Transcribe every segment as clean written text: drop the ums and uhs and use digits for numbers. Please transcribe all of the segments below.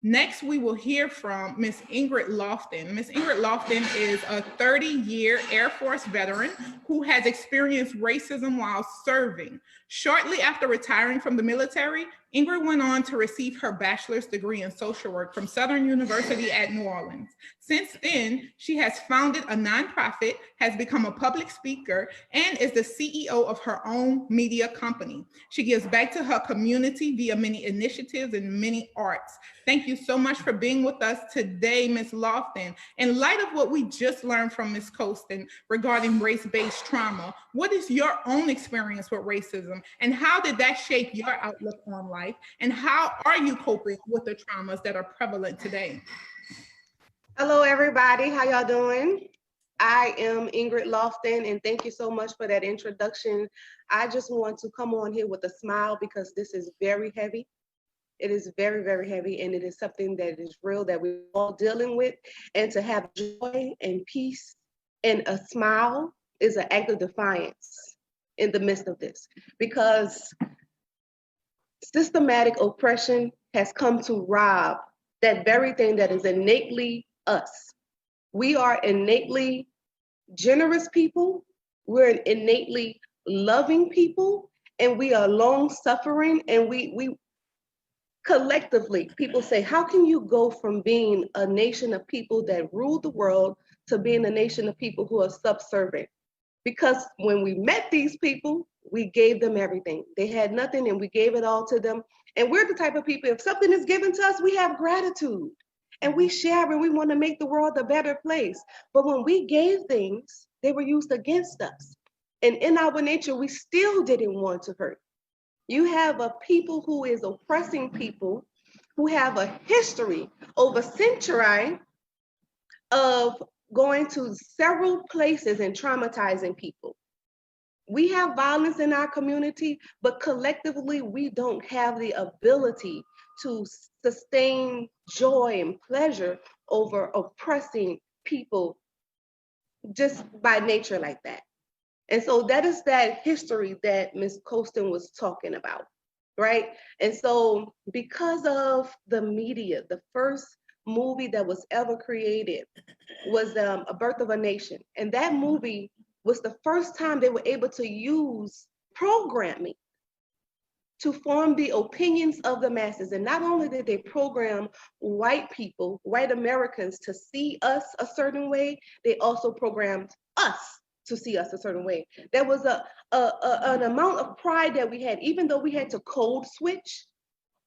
Next, we will hear from Ms. Ingrid Lofton. Ms. Ingrid Lofton is a 30-year Air Force veteran who has experienced racism while serving. Shortly after retiring from the military, Ingrid went on to receive her bachelor's degree in social work from Southern University at New Orleans. Since then, she has founded a nonprofit, has become a public speaker, and is the CEO of her own media company. She gives back to her community via many initiatives and many arts. Thank you so much for being with us today, Ms. Lofton. In light of what we just learned from Ms. Costin regarding race-based trauma, what is your own experience with racism, and how did that shape your outlook on life? And how are you coping with the traumas that are prevalent today? Hello, everybody. How y'all doing? I am Ingrid Lofton, and thank you so much for that introduction. I just want to come on here with a smile because this is very heavy. It is very, very heavy, and it is something that is real that we're all dealing with. And to have joy and peace and a smile is an act of defiance in the midst of this, because systematic oppression has come to rob that very thing that is innately us. We are innately generous people, we're innately loving people, and we are long suffering, and we collectively, people say, how can you go from being a nation of people that rule the world to being a nation of people who are subservient? Because when we met these people, we gave them everything. They had nothing and we gave it all to them. And we're the type of people, if something is given to us, we have gratitude and we share and we want to make the world a better place. But when we gave things, they were used against us. And in our nature, we still didn't want to hurt. You have a people who is oppressing people who have a history over centuries of going to several places and traumatizing people. We have violence in our community, but collectively, we don't have the ability to sustain joy and pleasure over oppressing people just by nature like that. And so that is that history that Ms. Colston was talking about, right? And so because of the media, the first movie that was ever created was A Birth of a Nation. And that movie was the first time they were able to use programming to form the opinions of the masses. And not only did they program white people, white Americans, to see us a certain way, they also programmed us to see us a certain way. There was an amount of pride that we had, even though we had to code switch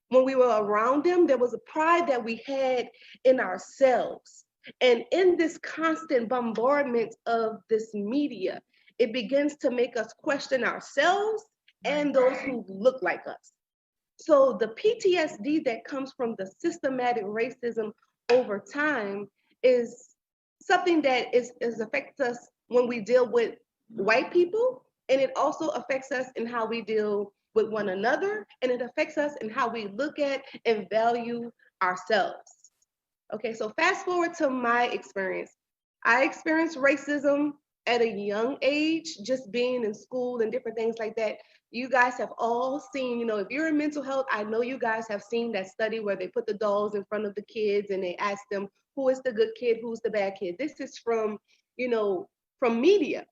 when we were around them. There was a pride that we had in ourselves. And in this constant bombardment of this media, it begins to make us question ourselves and those who look like us. So the PTSD that comes from the systematic racism over time is something that is affects us when we deal with white people, and it also affects us in how we deal with one another, and it affects us in how we look at and value ourselves. Okay, so fast forward to my experience. I experienced racism at a young age, just being in school and different things like that. You guys have all seen, if you're in mental health, I know you guys have seen that study where they put the dolls in front of the kids and they ask them, who is the good kid, who's the bad kid? This is from media.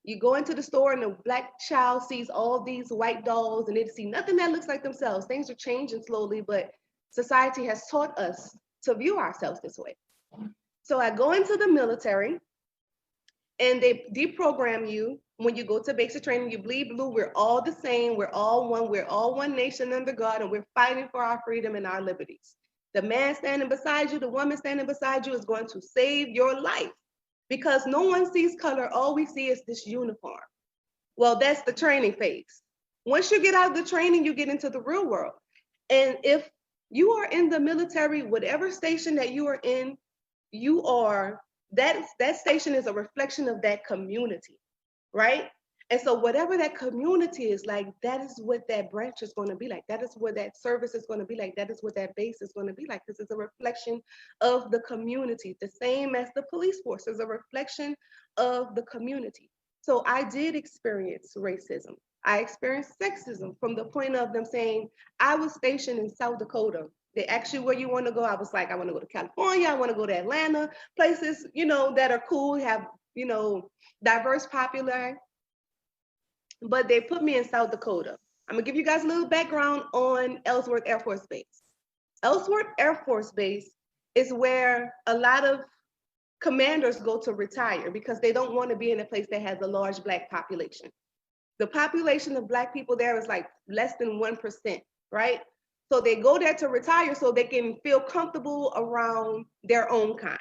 You go into the store and the Black child sees all these white dolls and they see nothing that looks like themselves. Things are changing slowly, but society has taught us to view ourselves this way. So I go into the military and they deprogram you. When you go to basic training, you bleed blue. We're all the same. We're all one. We're all one nation under God, and we're fighting for our freedom and our liberties. The man standing beside you, the woman standing beside you is going to save your life, because no one sees color. All we see is this uniform. Well, that's the training phase. Once you get out of the training, you get into the real world. And if you are in the military, whatever station that you are in, that station is a reflection of that community, right? And so whatever that community is like, that is what that branch is going to be like. That is what that service is going to be like. That is what that base is going to be like. This is a reflection of the community, the same as the police force is a reflection of the community. So I did experience racism. I experienced sexism from the point of them saying, I was stationed in South Dakota They ask you where you want to go. I was like, I want to go to California. I want to go to Atlanta, places, that are cool, have, diverse popular. But they put me in South Dakota. I'm gonna give you guys a little background on Ellsworth Air Force Base. Ellsworth Air Force Base is where a lot of commanders go to retire because they don't want to be in a place that has a large Black population. The population of Black people there is like less than 1%, right? So they go there to retire so they can feel comfortable around their own kind.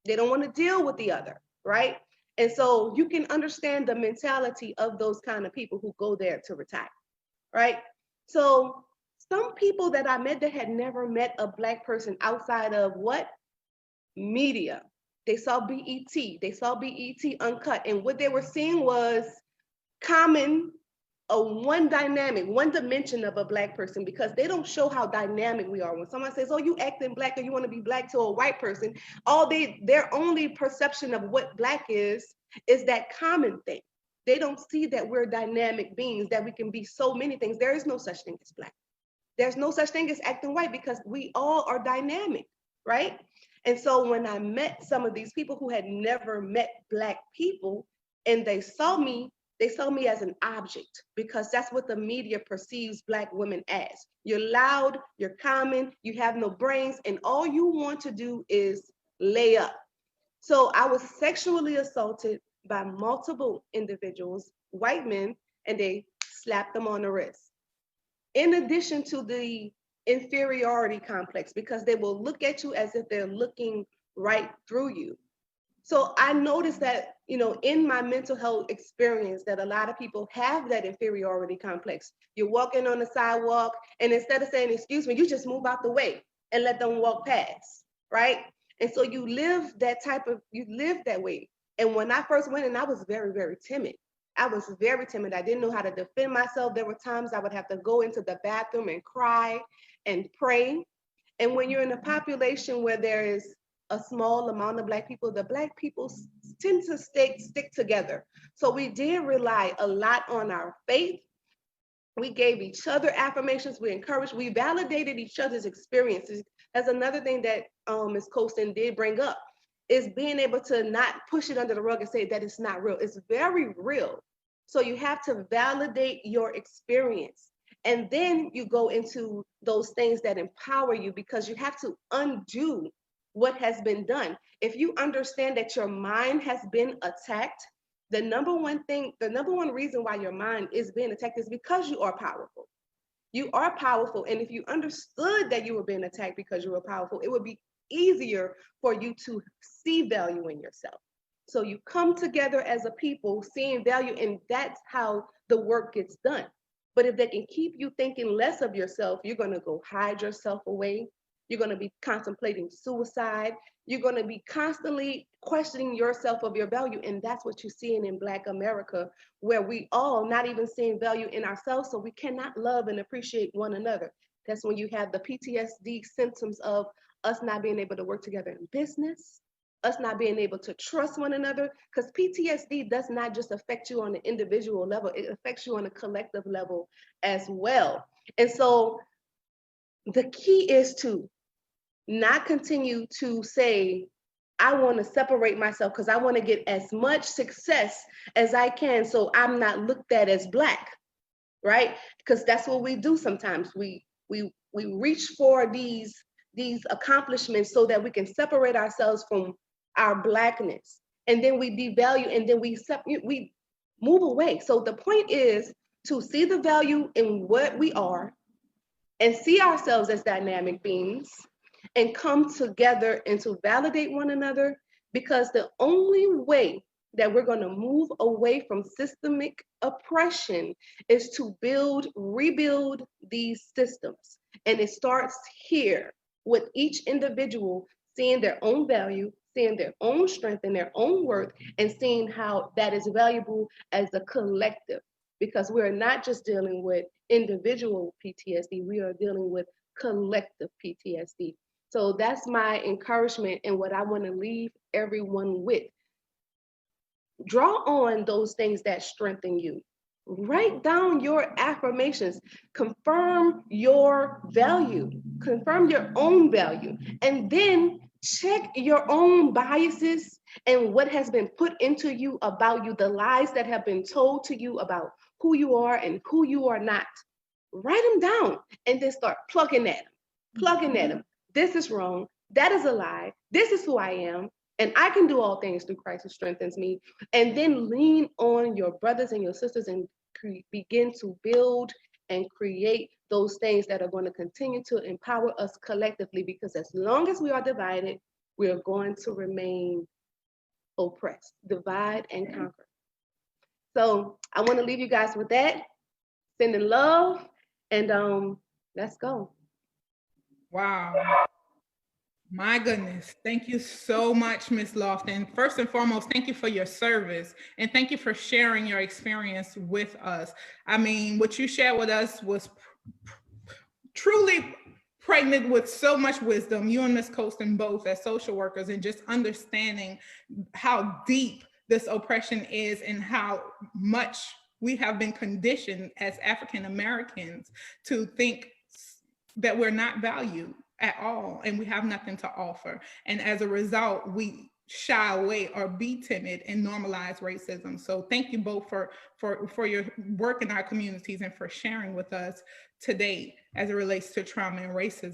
They don't want to deal with the other, right? And so you can understand the mentality of those kind of people who go there to retire, right? So some people that I met that had never met a Black person outside of what? Media. They saw BET, they saw BET Uncut, and what they were seeing was common, one dynamic, one dimension of a Black person, because they don't show how dynamic we are. When someone says, oh, you acting Black or you want to be Black to a white person, their only perception of what Black is that common thing. They don't see that we're dynamic beings, that we can be so many things. There is no such thing as Black. There's no such thing as acting white, because we all are dynamic, right? And so when I met some of these people who had never met Black people, and they saw me as an object, because that's what the media perceives Black women as. You're loud, you're common, you have no brains, and all you want to do is lay up. So I was sexually assaulted by multiple individuals, white men, and they slapped them on the wrist. In addition to the inferiority complex, because they will look at you as if they're looking right through you. So I noticed that, in my mental health experience, that a lot of people have that inferiority complex. You're walking on the sidewalk, and instead of saying, excuse me, you just move out the way and let them walk past, right? And so you live that way. And when I first went in, I was very, very timid. I was very timid. I didn't know how to defend myself. There were times I would have to go into the bathroom and cry and pray. And when you're in a population where there is a small amount of Black people, the Black people tend to stick together. So we did rely a lot on our faith. We gave each other affirmations. We encouraged, we validated each other's experiences. That's another thing that Ms. Colston did bring up, is being able to not push it under the rug and say that it's not real. It's very real. So you have to validate your experience. And then you go into those things that empower you, because you have to undo what has been done. If you understand that your mind has been attacked, the number one reason why your mind is being attacked is because you are powerful. You are powerful. And if you understood that you were being attacked because you were powerful, it would be easier for you to see value in yourself. So you come together as a people seeing value, and that's how the work gets done. But if they can keep you thinking less of yourself, you're going to go hide yourself away. You're going to be contemplating suicide. You're going to be constantly questioning yourself of your value. And that's what you're seeing in Black America, where we all not even seeing value in ourselves, so we cannot love and appreciate one another. That's when you have the PTSD symptoms of us not being able to work together in business, us not being able to trust one another, because PTSD does not just affect you on an individual level, it affects you on a collective level as well. And so the key is to not continue to say, I want to separate myself because I want to get as much success as I can so I'm not looked at as Black, right? Because that's what we do sometimes. We reach for these accomplishments so that we can separate ourselves from our Blackness, and then we devalue, and then we move away. So the point is to see the value in what we are and see ourselves as dynamic beings and come together and to validate one another, because the only way that we're going to move away from systemic oppression is to rebuild these systems. And it starts here with each individual seeing their own value, seeing their own strength and their own worth, and seeing how that is valuable as a collective. Because we're not just dealing with individual PTSD, we are dealing with collective PTSD. So that's my encouragement and what I want to leave everyone with. Draw on those things that strengthen you. Write down your affirmations. Confirm your value. Confirm your own value. And then check your own biases and what has been put into you about you, the lies that have been told to you about who you are and who you are not. Write them down and then start plugging at them. Plugging at them. This is wrong. That is a lie. This is who I am. And I can do all things through Christ who strengthens me. And then lean on your brothers and your sisters and begin to build and create those things that are going to continue to empower us collectively, because as long as we are divided, we are going to remain oppressed. Divide and conquer. So I want to leave you guys with that. Sending love, and let's go. Wow. My goodness. Thank you so much, Ms. Lofton. First and foremost, thank you for your service and thank you for sharing your experience with us. I mean, what you shared with us was truly pregnant with so much wisdom, you and Ms. Colston both as social workers, and just understanding how deep this oppression is and how much we have been conditioned as African Americans to think that we're not valued at all and we have nothing to offer. And as a result, we shy away or be timid and normalize racism. So thank you both for your work in our communities and for sharing with us today as it relates to trauma and racism.